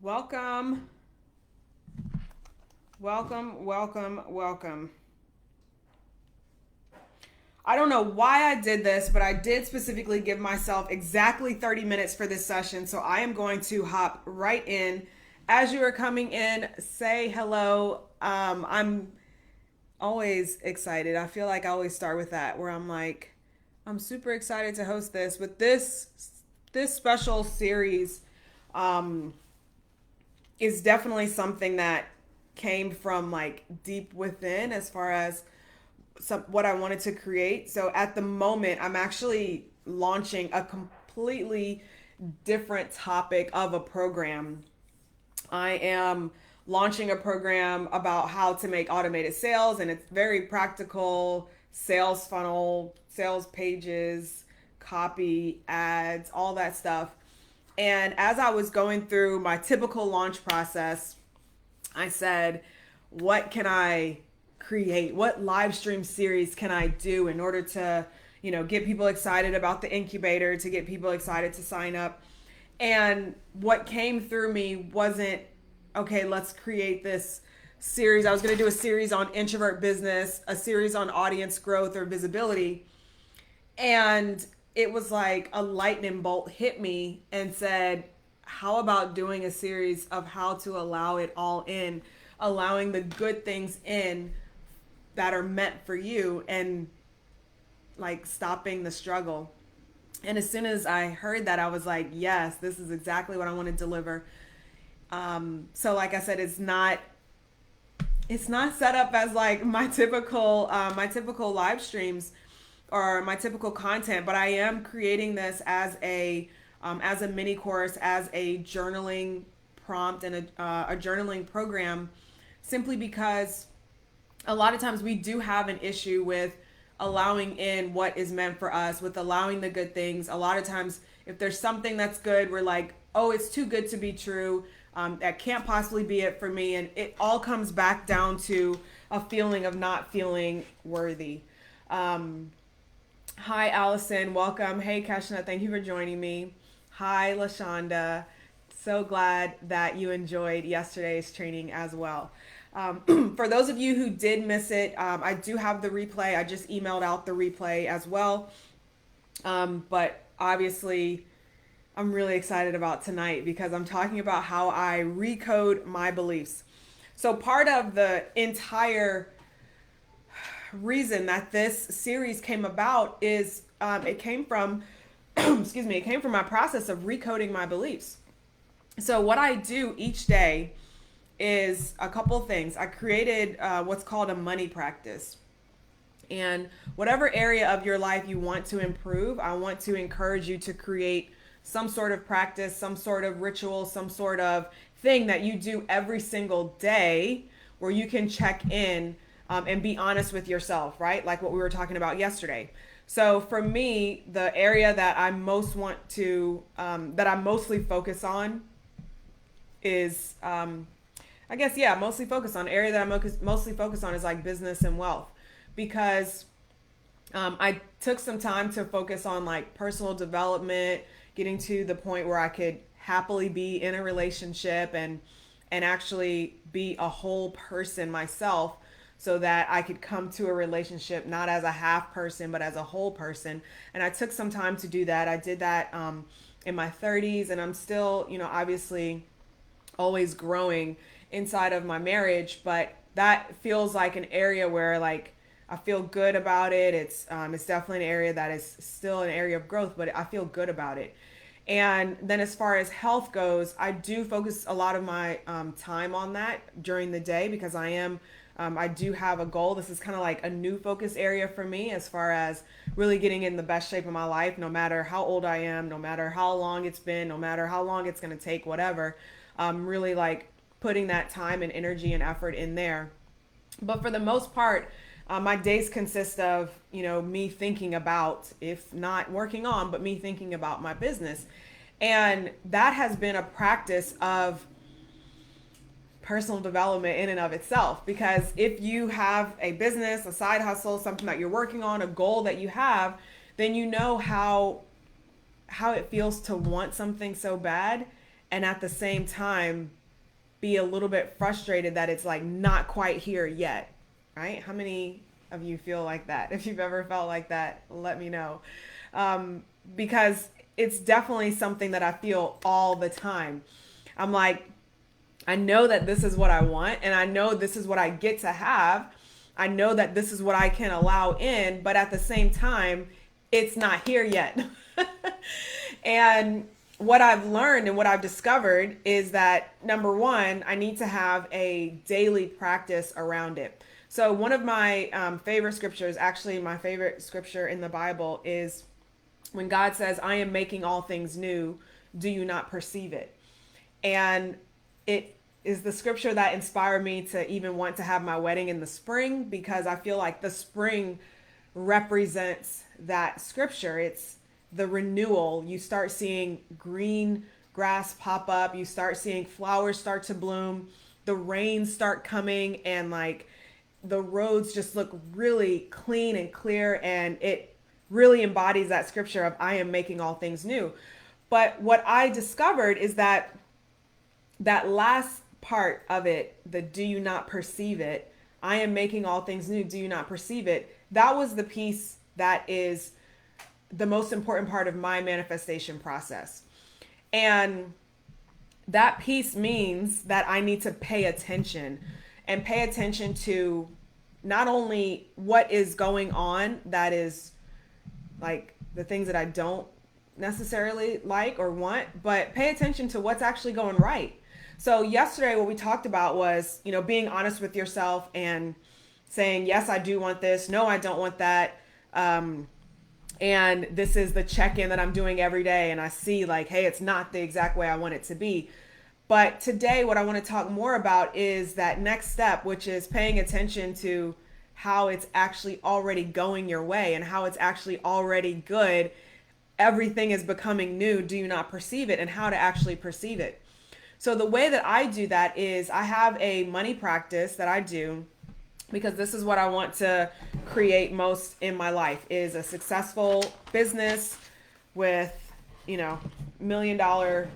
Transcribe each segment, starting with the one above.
Welcome, welcome. I don't know why I did this, but I did specifically give myself exactly 30 minutes for this session. So I am going to hop right in. As you are coming in, say hello. I'm always excited. I feel like I always start with that, where I'm like, I'm super excited to host this. But this special series um, is definitely something that came from like deep within as far as what I wanted to create. So at the moment, I'm actually launching a completely different topic of a program. I am launching a program about how to make automated sales, and it's very practical sales funnel, sales pages, copy, ads, all that stuff. And as I was going through my typical launch process, I said, what can I create? What live stream series can I do in order to, get people excited about the incubator, to get people excited to sign up? And what came through me wasn't, okay, let's create this series. I was going to do a series on introvert business, a series on audience growth or visibility. And it was like a lightning bolt hit me and said, how about doing a series of how to allow it all in, allowing the good things in that are meant for you, and like stopping the struggle. And as soon as I heard that, I was like, yes, this is exactly what I want to deliver. So like I said, it's not set up as like my typical live streams or my typical content, but I am creating this as a mini course, as a journaling prompt and a journaling program, simply because a lot of times we do have an issue with allowing in what is meant for us, with allowing the good things. A lot of times, if there's something that's good, we're like, oh, it's too good to be true. That can't possibly be it for me. And it all comes back down to a feeling of not feeling worthy. Hi, Allison. Welcome. Hey, Keshna. Thank you for joining me. Hi, LaShonda. So glad that you enjoyed yesterday's training as well. For those of you who did miss it, I do have the replay. I just emailed out the replay as well. But obviously, I'm really excited about tonight because I'm talking about how I recode my beliefs. So part of the entire reason that this series came about is it came from excuse me, it came from my process of recoding my beliefs. So what I do each day is a couple things. I created what's called a money practice. And whatever area of your life you want to improve, I want to encourage you to create some sort of practice, some sort of ritual, some sort of thing that you do every single day where you can check in and be honest with yourself, right? Like what we were talking about yesterday. So for me, the area that I most want to, that I mostly focus on is, I guess, yeah, mostly focus on area that I mostly focus on is like business and wealth, because I took some time to focus on like personal development, getting to the point where I could happily be in a relationship and actually be a whole person myself, so that I could come to a relationship not as a half person but as a whole person. And I took some time to do that. I did that in my 30s, and I'm still, obviously always growing inside of my marriage, but that feels like an area where like I feel good about it. It's definitely an area that is still an area of growth, but I feel good about it. And then as far as health goes, I do focus a lot of my time on that during the day, because I do have a goal. This is kind of like a new focus area for me as far as really getting in the best shape of my life, no matter how old I am, no matter how long it's been, no matter how long it's going to take, whatever. Really like putting that time and energy and effort in there. But for the most part, my days consist of, me thinking about, if not working on, but me thinking about my business. And that has been a practice of personal development in and of itself, because if you have a business, a side hustle, something that you're working on, a goal that you have, then you know how it feels to want something so bad, and at the same time be a little bit frustrated that it's like not quite here yet, right? How many of you feel like that? If you've ever felt like that, let me know. Because it's definitely something that I feel all the time. I'm like, I know that this is what I want, and I know this is what I get to have. I know that this is what I can allow in, but at the same time, it's not here yet. And what I've learned and what I've discovered is that number one, I need to have a daily practice around it. So one of my favorite scriptures, actually my favorite scripture in the Bible, is when God says, I am making all things new, do you not perceive it? And it is the scripture that inspired me to even want to have my wedding in the spring, because I feel like the spring represents that scripture. It's the renewal. You start seeing green grass pop up, you start seeing flowers start to bloom, the rains start coming, and like the roads just look really clean and clear, and it really embodies that scripture of I am making all things new. But what I discovered is that that last part of it, the do you not perceive it, I am making all things new, do you not perceive it, that was the piece that is the most important part of my manifestation process. And that piece means that I need to pay attention, and pay attention to not only what is going on, that is like the things that I don't necessarily like or want, but pay attention to what's actually going right. So yesterday what we talked about was, being honest with yourself and saying, yes, I do want this. No, I don't want that. And this is the check-in that I'm doing every day. And I see like, hey, it's not the exact way I want it to be. But today what I want to talk more about is that next step, which is paying attention to how it's actually already going your way and how it's actually already good. Everything is becoming new. Do you not perceive it? And how to actually perceive it. So the way that I do that is I have a money practice that I do, because this is what I want to create most in my life, is a successful business with, $1 million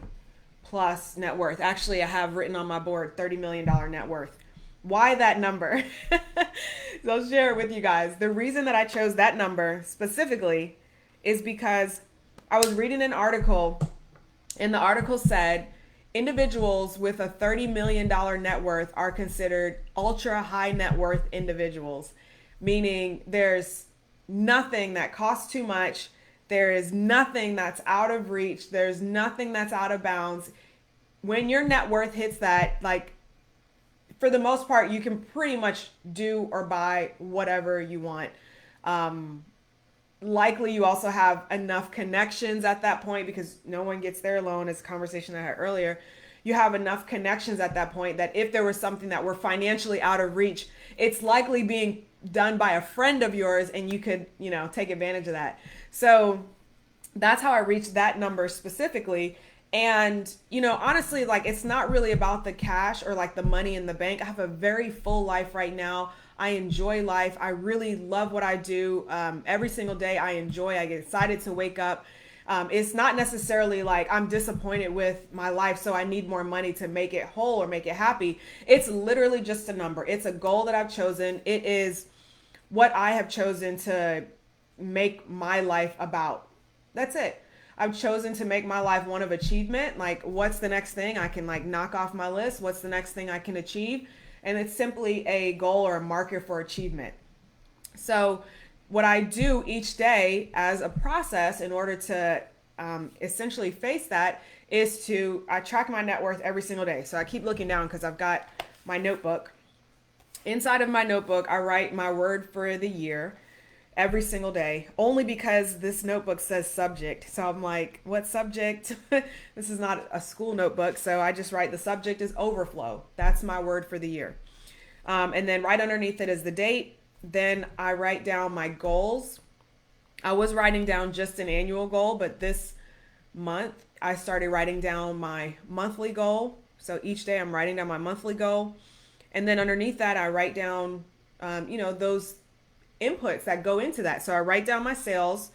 plus net worth. Actually, I have written on my board $30 million net worth. Why that number? So I'll share it with you guys. The reason that I chose that number specifically is because I was reading an article, and the article said individuals with a $30 million net worth are considered ultra high net worth individuals, meaning there's nothing that costs too much. There is nothing that's out of reach. There's nothing that's out of bounds. When your net worth hits that, like, for the most part, you can pretty much do or buy whatever you want. Likely you also have enough connections at that point, because no one gets there alone. It's a conversation I had earlier. You have enough connections at that point that if there was something that were financially out of reach, it's likely being done by a friend of yours, and you could, take advantage of that. So that's how I reached that number specifically. And, honestly, like, it's not really about the cash or like the money in the bank. I have a very full life right now. I enjoy life. I really love what I do. Every single day I enjoy. I get excited to wake up. It's not necessarily like I'm disappointed with my life, so I need more money to make it whole or make it happy. It's literally just a number. It's a goal that I've chosen. It is what I have chosen to make my life about. That's it. I've chosen to make my life one of achievement. Like, what's the next thing I can like knock off my list? What's the next thing I can achieve? And it's simply a goal or a marker for achievement. So what I do each day as a process in order to essentially face that is I track my net worth every single day. So I keep looking down because I've got my notebook. Inside of my notebook, I write my word for the year every single day, only because this notebook says subject. So I'm like, what subject? This is not a school notebook. So I just write the subject is overflow. That's my word for the year. And then right underneath it is the date. Then I write down my goals. I was writing down just an annual goal, but this month I started writing down my monthly goal. So each day I'm writing down my monthly goal. And then underneath that, I write down, those inputs that go into that. So I write down my sales,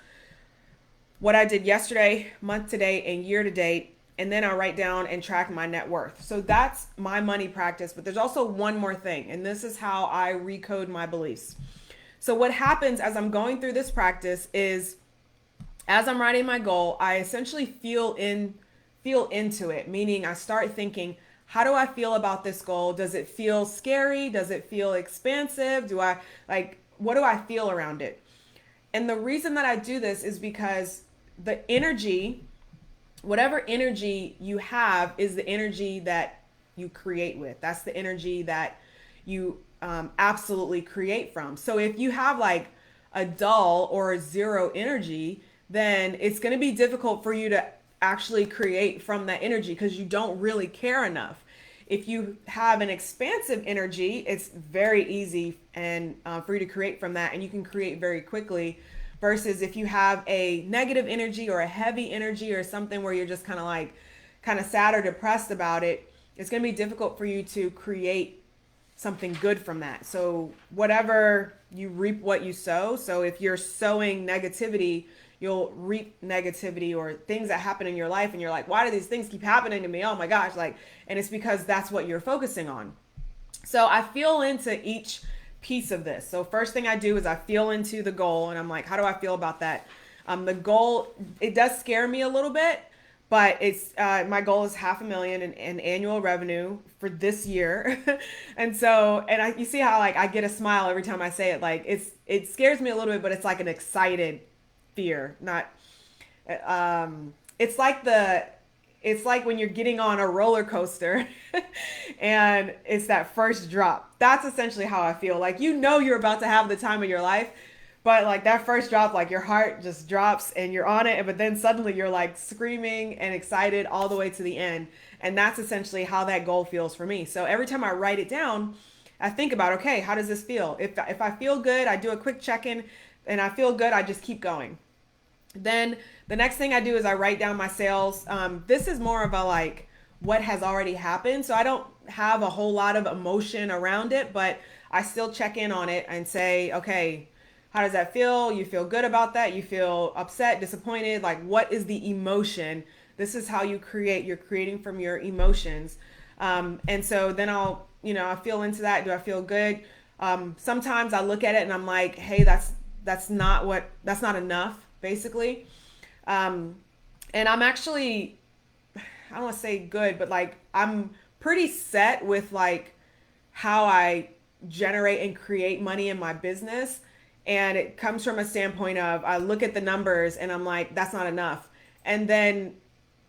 what I did yesterday, month to date, and year to date. and then I write down and track my net worth. So that's my money practice. But there's also one more thing, and this is how I recode my beliefs. So what happens as I'm going through this practice is, as I'm writing my goal, I essentially feel into it, meaning I start thinking, how do I feel about this goal? Does it feel scary? Does it feel expansive? What do I feel around it? And the reason that I do this is because the energy, whatever energy you have, is the energy that you create with. That's the energy that you absolutely create from. So if you have like a dull or a zero energy, then it's going to be difficult for you to actually create from that energy because you don't really care enough. If you have an expansive energy, it's very easy and for you to create from that, and you can create very quickly. Versus if you have a negative energy or a heavy energy or something where you're just kind of sad or depressed about it, it's going to be difficult for you to create something good from that. So whatever you reap what you sow. So if you're sowing negativity, you'll reap negativity or things that happen in your life and you're like, why do these things keep happening to me? Oh my gosh. And it's because that's what you're focusing on. So I feel into each piece of this. So first thing I do is I feel into the goal and I'm like, how do I feel about that? The goal, it does scare me a little bit, but it's my goal is $500,000 in annual revenue for this year. You see how I get a smile every time I say it. It scares me a little bit, but it's like an excited fear, not it's like when you're getting on a roller coaster and it's that first drop. That's essentially how I feel. You're about to have the time of your life, but that first drop, your heart just drops and you're on it, but then suddenly you're screaming and excited all the way to the end. And that's essentially how that goal feels for me. So every time I write it down, I think about, okay, how does this feel? If I feel good, I do a quick check-in and I feel good, I just keep going. Then the next thing I do is I write down my sales. This is more of a what has already happened. So I don't have a whole lot of emotion around it, but I still check in on it and say, okay, how does that feel? You feel good about that? You feel upset, disappointed? What is the emotion? This is how you create. You're creating from your emotions. And so then I feel into that. Do I feel good? Sometimes I look at it and I'm like, hey, that's not enough, basically. And I'm actually, I don't want to say good, but I'm pretty set with how I generate and create money in my business. And it comes from a standpoint of I look at the numbers and I'm like, that's not enough. And then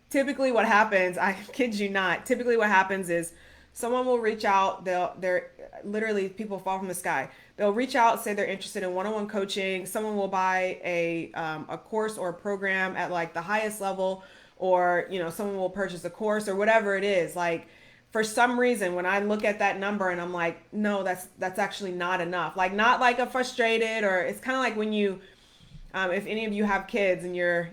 typically what happens, I kid you not, typically what happens is someone will reach out. They're literally, people fall from the sky. They'll reach out, say they're interested in one-on-one coaching. Someone will buy a course or a program at the highest level, or someone will purchase a course or whatever it is. For some reason, when I look at that number and I'm like, no, that's actually not enough. Not a frustrated, or it's kind of like when you, if any of you have kids and you're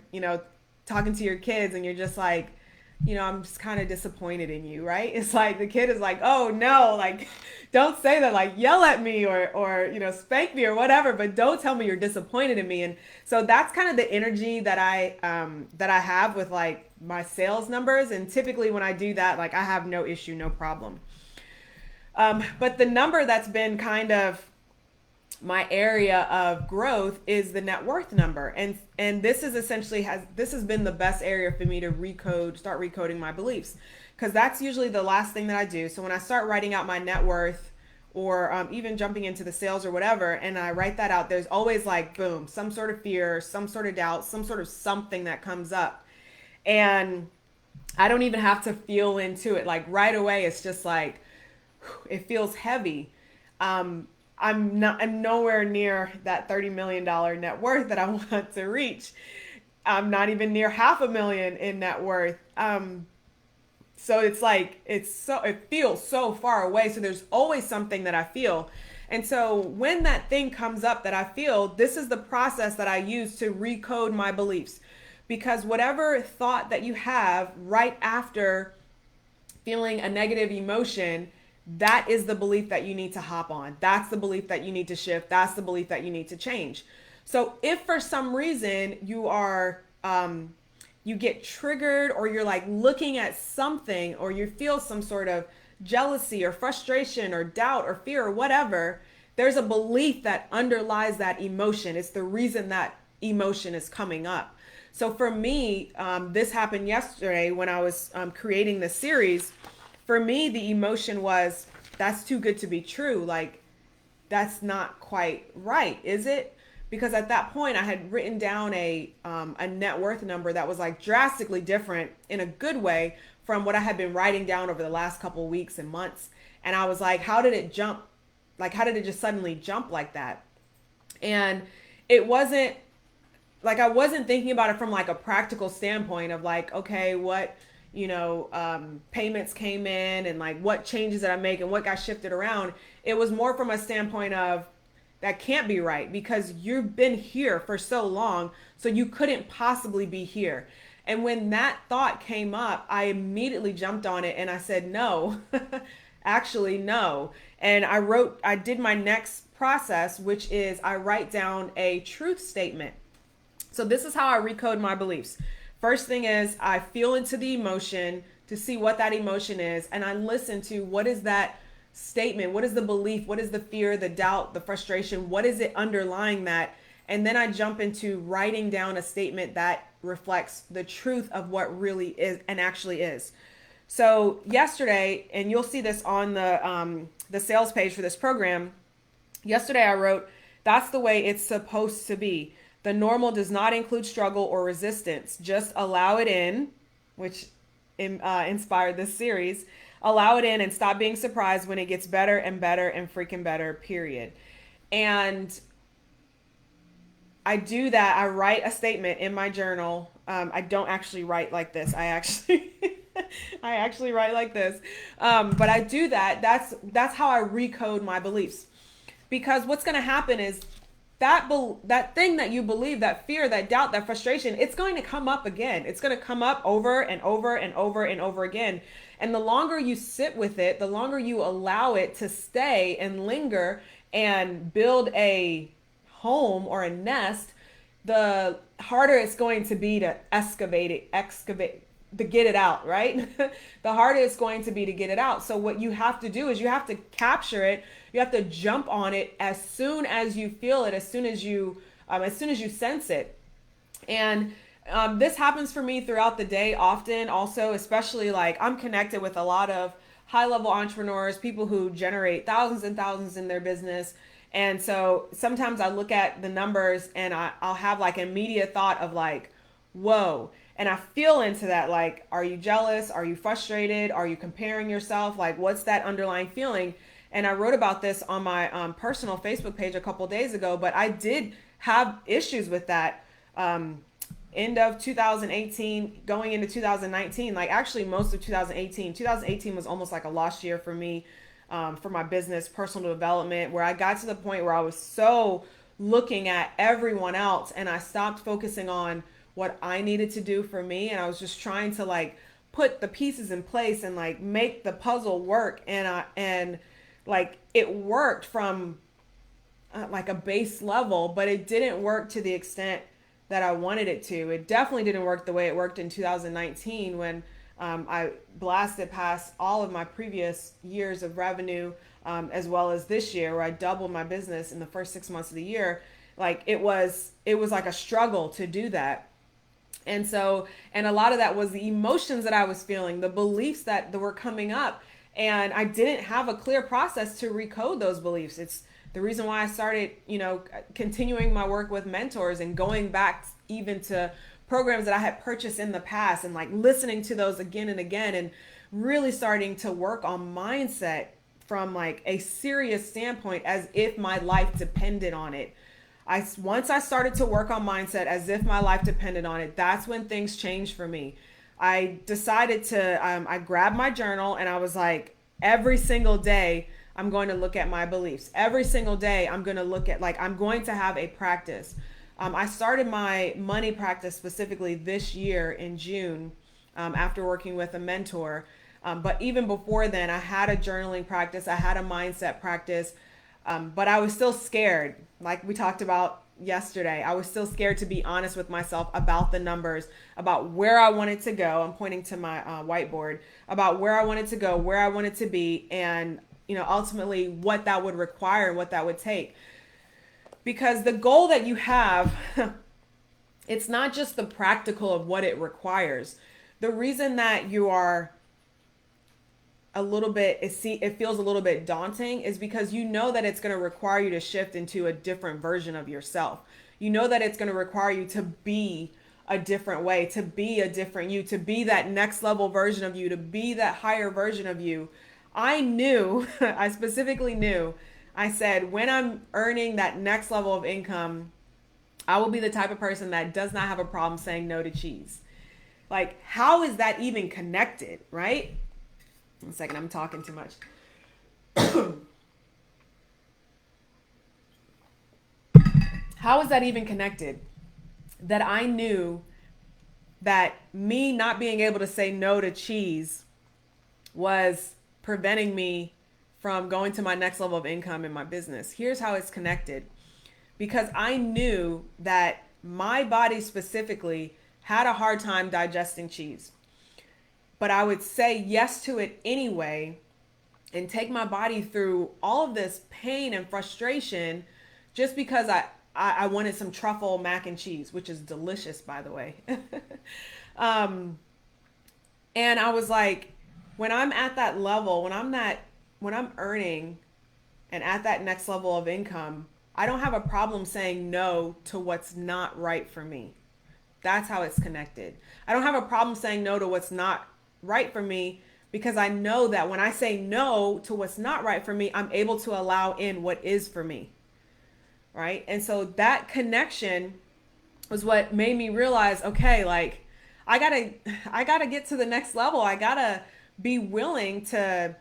talking to your kids and you're just I'm just kind of disappointed in you, right? It's the kid is oh no, don't say that, yell at me or spank me or whatever, but don't tell me you're disappointed in me. And so that's kind of the energy that I have with my sales numbers. And typically when I do that, I have no issue, no problem. But the number that's been kind of my area of growth is the net worth number. And this is essentially this has been the best area for me to start recoding my beliefs, because that's usually the last thing that I do. So when I start writing out my net worth, or even jumping into the sales or whatever, and I write that out, there's always boom, some sort of fear, some sort of doubt, some sort of something that comes up. And I don't even have to feel into it. Right away, it's just it feels heavy. I'm nowhere near that $30 million net worth that I want to reach. I'm not even near $500,000 in net worth. So it feels so far away. So there's always something that I feel. And so when that thing comes up that I feel, this is the process that I use to recode my beliefs. Because whatever thought that you have right after feeling a negative emotion, that is the belief that you need to hop on. That's the belief that you need to shift. That's the belief that you need to change. So if for some reason you are you get triggered, or you're like looking at something, or you feel some sort of jealousy or frustration or doubt or fear or whatever, there's a belief that underlies that emotion. It's the reason that emotion is coming up. So for me, this happened yesterday when I was creating the series. For me, the emotion was, that's too good to be true. Like, that's not quite right, is it? Because at that point I had written down a net worth number that was like drastically different in a good way from what I had been writing down over the last couple of weeks and months. And I was like, how did it jump? Like, how did it just suddenly jump like that? And it wasn't like, I wasn't thinking about it from like a practical standpoint of like, okay, what, payments came in and like what changes did I make and what got shifted around. It was more from a standpoint of, that can't be right because you've been here for so long, so you couldn't possibly be here. And when that thought came up, I immediately jumped on it and I said, no, actually, no. And I did my next process, which is I write down a truth statement. So this is how I recode my beliefs. First thing is I feel into the emotion to see what that emotion is. And I listen to, what is that statement? What is the belief? What is the fear, the doubt, the frustration? What is it underlying that? And then I jump into writing down a statement that reflects the truth of what really is and actually is. So yesterday, and you'll see this on the sales page for this program. Yesterday I wrote, that's the way it's supposed to be. The normal does not include struggle or resistance. Just allow it in, which inspired this series. Allow it in and stop being surprised when it gets better and better and freaking better, period. And I do that. I write a statement in my journal. I don't actually write like this. I actually write like this. But I do that. That's how I recode my beliefs. Because what's going to happen is that thing that you believe, that fear, that doubt, that frustration, it's going to come up again. It's going to come up over and over and over and over again. And the longer you sit with it, the longer you allow it to stay and linger and build a home or a nest, the harder it's going to be to excavate, to get it out, right? The harder it's going to be to get it out. So what you have to do is you have to capture it. You have to jump on it as soon as you feel it, as soon as you sense it. And this happens for me throughout the day often also, especially like I'm connected with a lot of high level entrepreneurs, people who generate thousands and thousands in their business. And so sometimes I look at the numbers and I'll have like an immediate thought of like, whoa. And I feel into that, like, are you jealous? Are you frustrated? Are you comparing yourself? Like, what's that underlying feeling? And I wrote about this on my personal Facebook page a couple days ago, but I did have issues with that. End of 2018, going into 2019, like actually most of 2018 was almost like a lost year for me, for my business, personal development, where I got to the point where I was so looking at everyone else and I stopped focusing on what I needed to do for me. And I was just trying to like put the pieces in place and like make the puzzle work. And like it worked from like a base level, but it didn't work to the extent that I wanted it to. It definitely didn't work the way it worked in 2019 when I blasted past all of my previous years of revenue, as well as this year where I doubled my business in the first 6 months of the year. Like it was like a struggle to do that. And so, and a lot of that was the emotions that I was feeling, the beliefs that were coming up. And I didn't have a clear process to recode those beliefs. It's the reason why I started, continuing my work with mentors and going back even to programs that I had purchased in the past and like listening to those again and again and really starting to work on mindset from like a serious standpoint as if my life depended on it. Once I started to work on mindset as if my life depended on it, that's when things changed for me. I decided to, I grabbed my journal and I was like, every single day, I'm going to look at my beliefs. Every single day, I'm going to look at, like, I'm going to have a practice. I started my money practice specifically this year in June, after working with a mentor. But even before then, I had a journaling practice. I had a mindset practice. But I was still scared. Like we talked about yesterday. I was still scared to be honest with myself about the numbers, about where I wanted to go. I'm pointing to my whiteboard, about where I wanted to go, where I wanted to be, and ultimately what that would require and what that would take. Because the goal that you have, it's not just the practical of what it requires. The reason that you are a little bit, it feels a little bit daunting is because you know that it's going to require you to shift into a different version of yourself. You know that it's going to require you to be a different way, to be a different you, to be that next level version of you, to be that higher version of you. I knew, I specifically knew, I said, when I'm earning that next level of income, I will be the type of person that does not have a problem saying no to cheese. Like, how is that even connected, right? 1 second, I'm talking too much. How is that even connected? That I knew that me not being able to say no to cheese was preventing me from going to my next level of income in my business. Here's how it's connected. Because I knew that my body specifically had a hard time digesting cheese. But I would say yes to it anyway and take my body through all of this pain and frustration just because I wanted some truffle mac and cheese, which is delicious, by the way. And I was like, when I'm at that level, when I'm earning and at that next level of income, I don't have a problem saying no to what's not right for me. That's how it's connected. I don't have a problem saying no to what's not right for me because I know that when I say no to what's not right for me, I'm able to allow in what is for me. Right? And so that connection was what made me realize, okay, like I gotta get to the next level. I gotta be willing to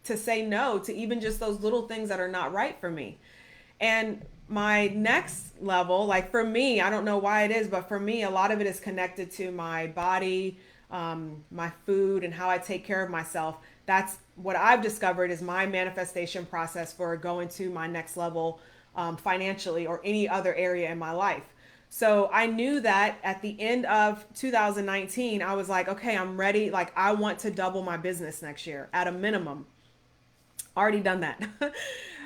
say no to even just those little things that are not right for me. And my next level, like for me, I don't know why it is, but for me, a lot of it is connected to my body, my food, and how I take care of myself. That's what I've discovered is my manifestation process for going to my next level financially or any other area in my life. So I knew that at the end of 2019, I was like, okay, I'm ready. Like I want to double my business next year at a minimum. Already done that.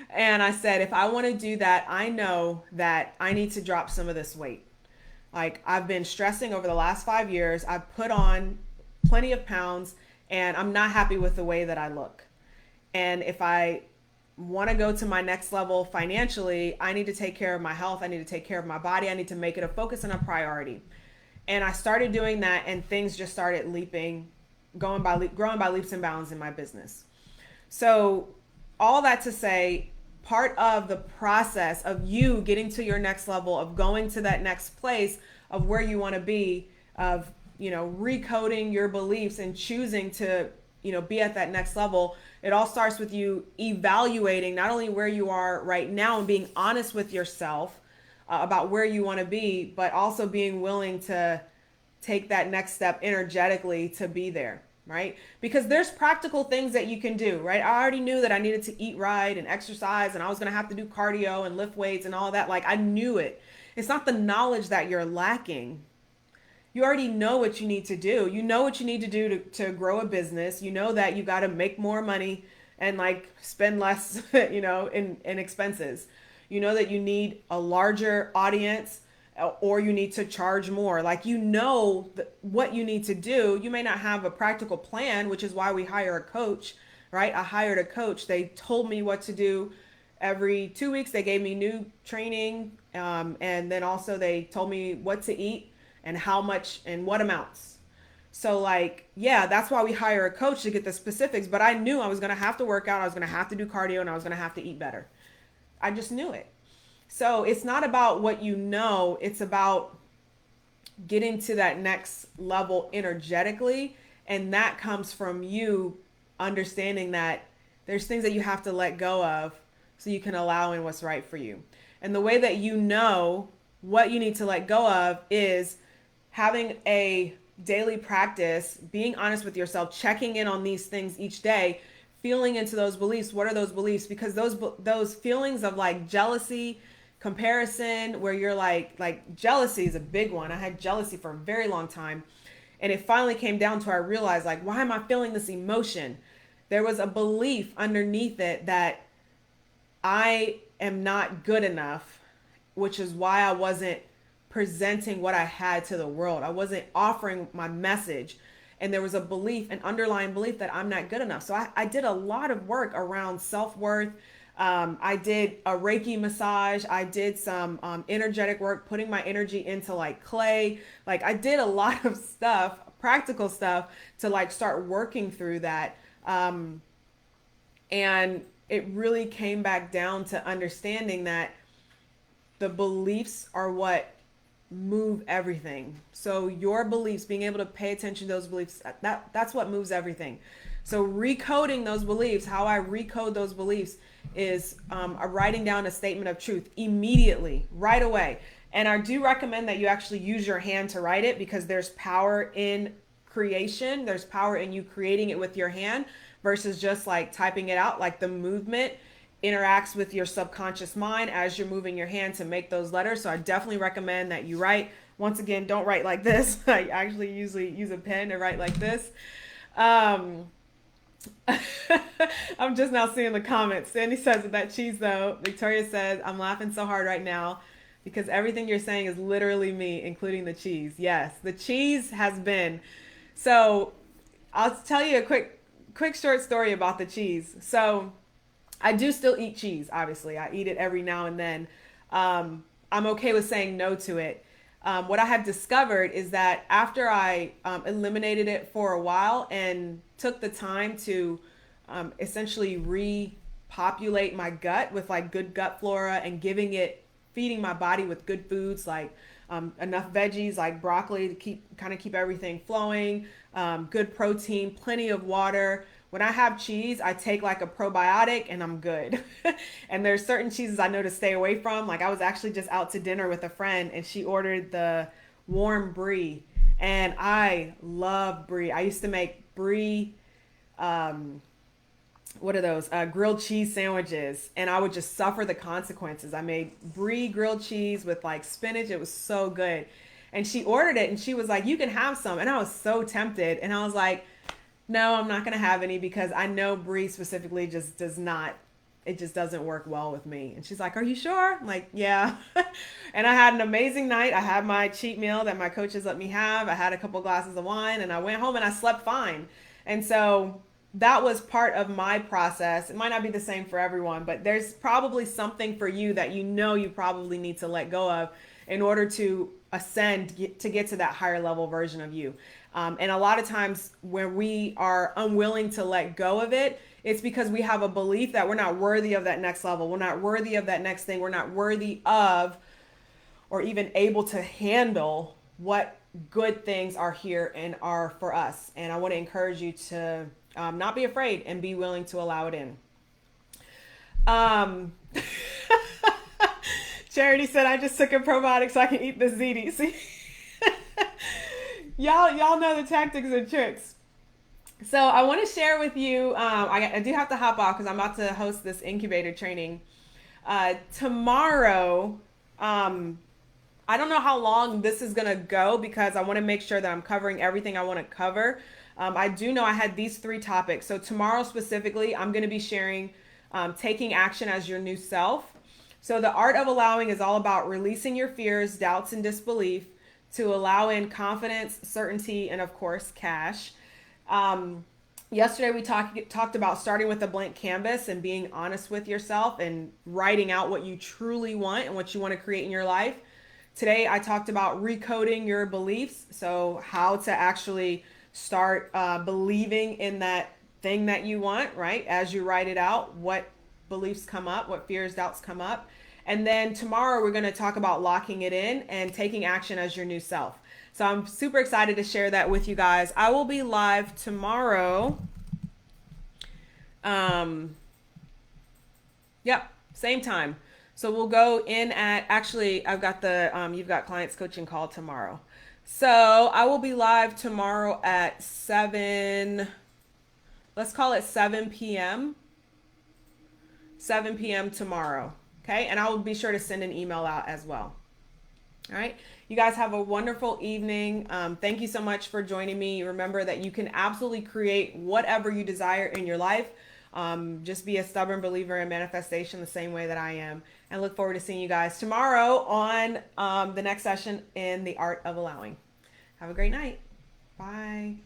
And I said, if I want to do that, I know that I need to drop some of this weight. Like I've been stressing over the last 5 years. I've put on plenty of pounds and I'm not happy with the way that I look. And if I want to go to my next level financially, I need to take care of my health. I need to take care of my body. I need to make it a focus and a priority. And I started doing that and things just started growing by leaps and bounds in my business. So all that to say, part of the process of you getting to your next level, of going to that next place of where you want to be, of, recoding your beliefs and choosing to, be at that next level. It all starts with you evaluating not only where you are right now and being honest with yourself about where you want to be, but also being willing to take that next step energetically to be there. Right? Because there's practical things that you can do, right? I already knew that I needed to eat right and exercise and I was going to have to do cardio and lift weights and all that. Like I knew it. It's not the knowledge that you're lacking. You already know what you need to do. You know what you need to do to grow a business. You know that you got to make more money and like spend less, in expenses. You know that you need a larger audience or you need to charge more. Like, what you need to do. You may not have a practical plan, which is why we hire a coach, right? I hired a coach. They told me what to do every 2 weeks. They gave me new training. And then also they told me what to eat and how much and what amounts. So like, yeah, that's why we hire a coach to get the specifics. But I knew I was going to have to work out. I was going to have to do cardio and I was going to have to eat better. I just knew it. So it's not about what you know, it's about getting to that next level energetically. And that comes from you understanding that there's things that you have to let go of so you can allow in what's right for you. And the way that you know what you need to let go of is having a daily practice, being honest with yourself, checking in on these things each day, feeling into those beliefs. What are those beliefs? Because those feelings of like jealousy, comparison, where you're like jealousy is a big one. I had jealousy for a very long time. And it finally came down to, I realized, like, why am I feeling this emotion? There was a belief underneath it that I am not good enough, which is why I wasn't presenting what I had to the world. I wasn't offering my message. And there was a belief, an underlying belief that I'm not good enough. So I did a lot of work around self-worth. I did a Reiki massage. I did some energetic work, putting my energy into like clay. Like I did a lot of stuff, practical stuff, to like start working through that. And it really came back down to understanding that the beliefs are what move everything. So your beliefs, being able to pay attention to those beliefs, that's what moves everything. So recoding those beliefs, how I recode those beliefs is writing down a statement of truth immediately, right away. And I do recommend that you actually use your hand to write it, because there's power in creation. There's power in you creating it with your hand versus just like typing it out. Like the movement interacts with your subconscious mind as you're moving your hand to make those letters. So I definitely recommend that you write. Once again, don't write like this. I actually usually use a pen to write like this. I'm just now seeing the comments. Sandy says that cheese though. Victoria says, I'm laughing so hard right now because everything you're saying is literally me, including the cheese. Yes, the cheese has been. So I'll tell you a quick short story about the cheese. So I do still eat cheese, obviously. I eat it every now and then. I'm okay with saying no to it. What I have discovered is that after I eliminated it for a while and took the time to essentially repopulate my gut with like good gut flora and feeding my body with good foods like enough veggies like broccoli to keep everything flowing, good protein, plenty of water. When I have cheese, I take like a probiotic and I'm good. And there's certain cheeses I know to stay away from. Like I was actually just out to dinner with a friend and she ordered the warm brie. And I love brie. I used to make brie, what are those? Grilled cheese sandwiches. And I would just suffer the consequences. I made brie grilled cheese with like spinach. It was so good. And she ordered it and she was like, you can have some. And I was so tempted. And I was like, no, I'm not going to have any because I know brie specifically just it just doesn't work well with me. And she's like, are you sure? I'm like, yeah. And I had an amazing night. I had my cheat meal that my coaches let me have. I had a couple glasses of wine and I went home and I slept fine. And so that was part of my process. It might not be the same for everyone, but there's probably something for you that you probably need to let go of in order to ascend, to get to that higher level version of you. And a lot of times when we are unwilling to let go of it, it's because we have a belief that we're not worthy of that next level. We're not worthy of that next thing. We're not worthy of or even able to handle what good things are here and are for us. And I want to encourage you to not be afraid and be willing to allow it in. Charity said, I just took a probiotic so I can eat the ziti. See? Y'all know the tactics and tricks. So I want to share with you, I do have to hop off because I'm about to host this incubator training. Tomorrow, I don't know how long this is going to go because I want to make sure that I'm covering everything I want to cover. I do know I had these 3 topics. So tomorrow specifically, I'm going to be sharing taking action as your new self. So the art of allowing is all about releasing your fears, doubts, and disbelief to allow in confidence, certainty, and of course, cash. Yesterday we talked about starting with a blank canvas and being honest with yourself and writing out what you truly want and what you want to create in your life. Today I talked about recoding your beliefs. So how to actually start believing in that thing that you want, right? As you write it out, what beliefs come up, what fears, doubts come up. And then tomorrow we're going to talk about locking it in and taking action as your new self. So I'm super excited to share that with you guys. I will be live tomorrow. Yep, same time. So we'll go in at, actually, I've got you've got clients coaching call tomorrow. So I will be live tomorrow at 7, let's call it 7 p.m. 7 p.m. tomorrow. Okay. And I will be sure to send an email out as well. All right. You guys have a wonderful evening. Thank you so much for joining me. Remember that you can absolutely create whatever you desire in your life. Just be a stubborn believer in manifestation the same way that I am. And look forward to seeing you guys tomorrow on the next session in the art of allowing. Have a great night. Bye.